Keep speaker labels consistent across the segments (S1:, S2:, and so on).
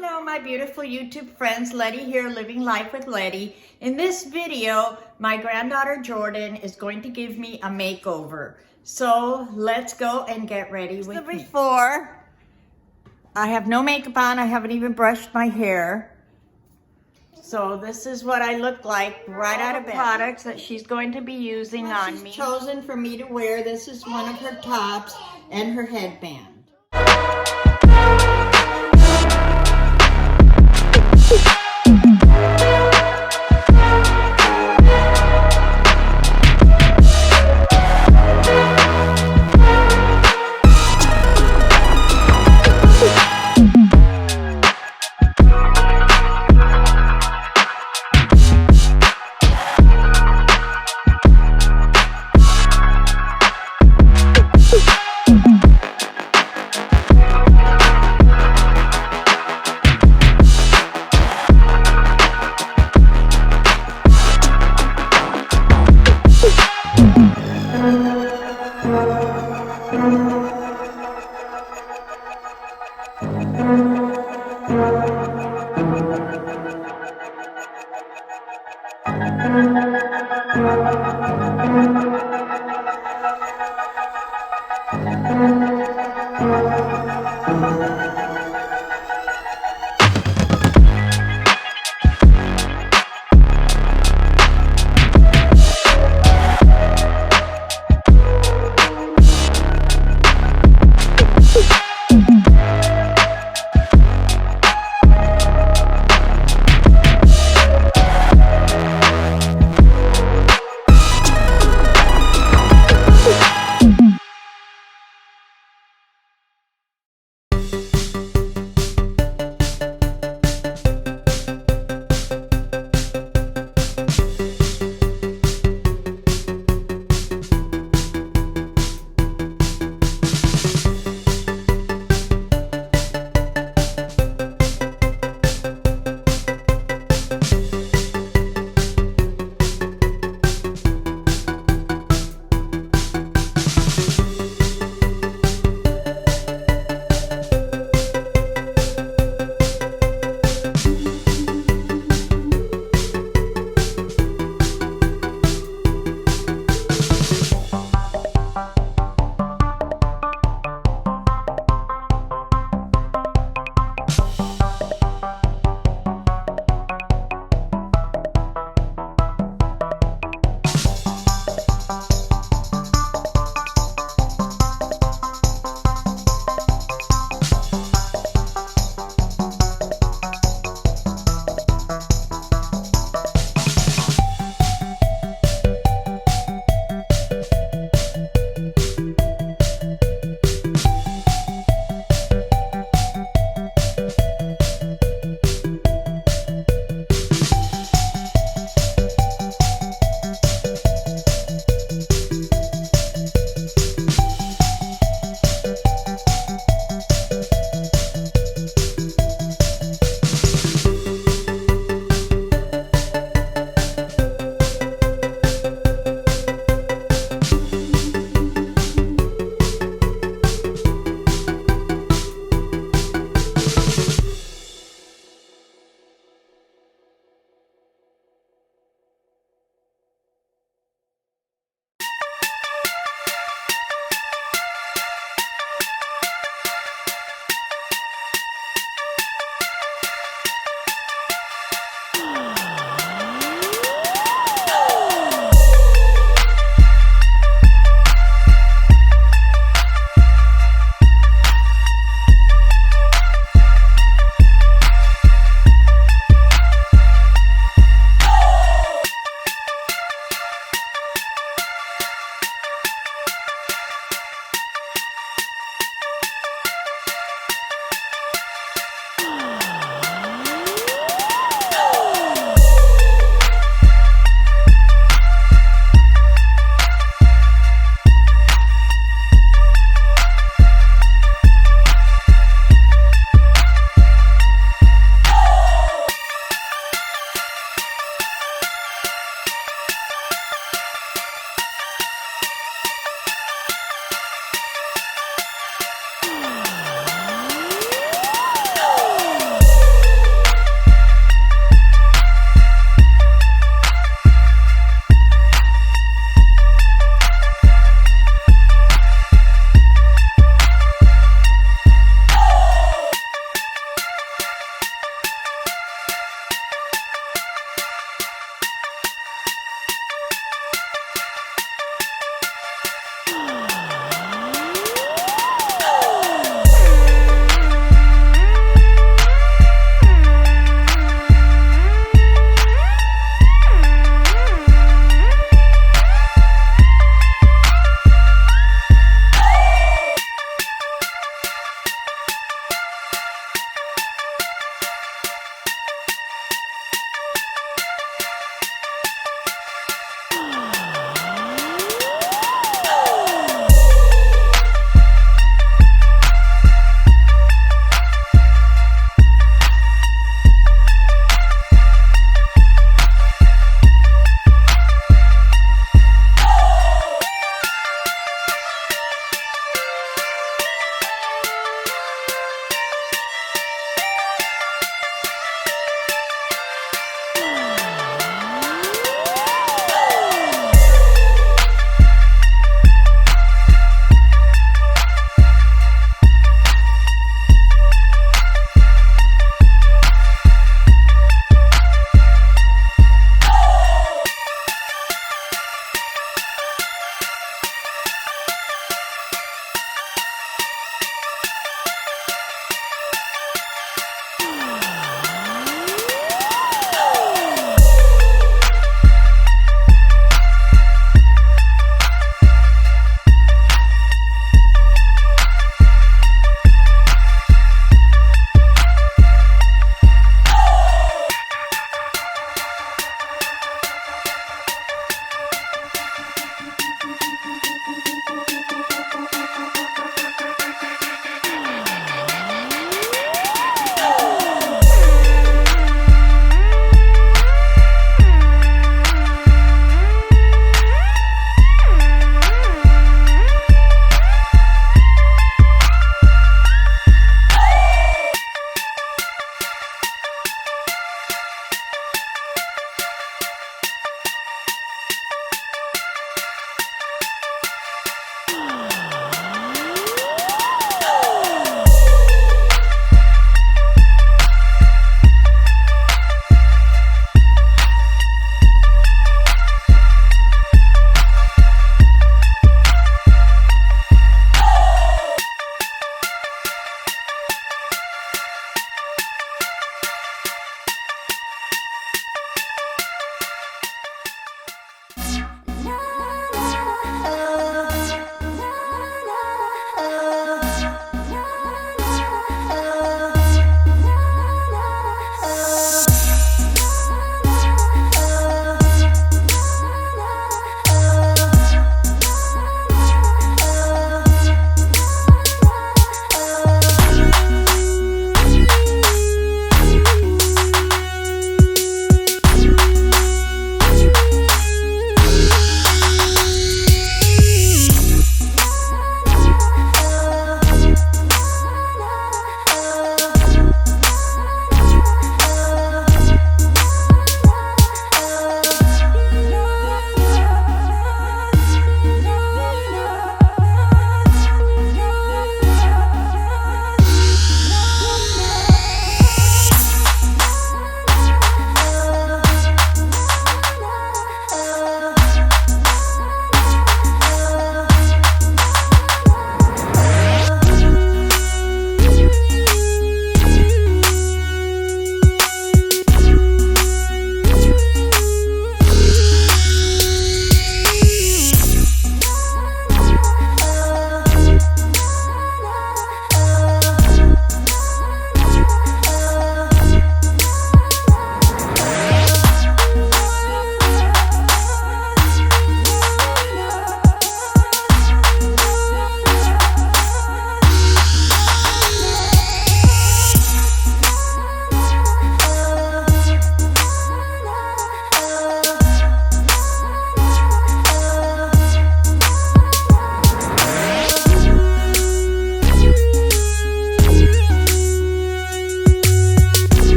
S1: Hello, my beautiful YouTube friends. Letty here, living life with Letty. In this video, my granddaughter Jordan is going to give me a makeover. So let's go and get ready with me. Before, I have no makeup on. I haven't even brushed my hair. So this is what I look like right out of bed. Products that she's going to be using on me. She's chosen for me to wear. This is one of her tops and her headband.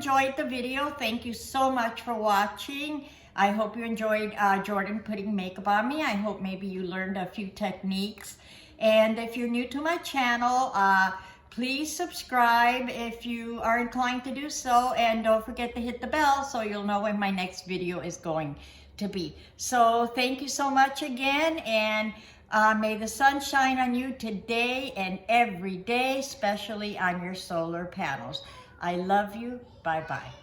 S1: enjoyed the video. Thank you so much for watching. I hope you enjoyed Jordan putting makeup on me. I hope maybe you learned a few techniques. And if you're new to my channel, please subscribe if you are inclined to do so. And don't forget to hit the bell so you'll know when my next video is going to be. So thank you so much again. And may the sun shine on you today and every day, especially on your solar panels. I love you. Bye-bye.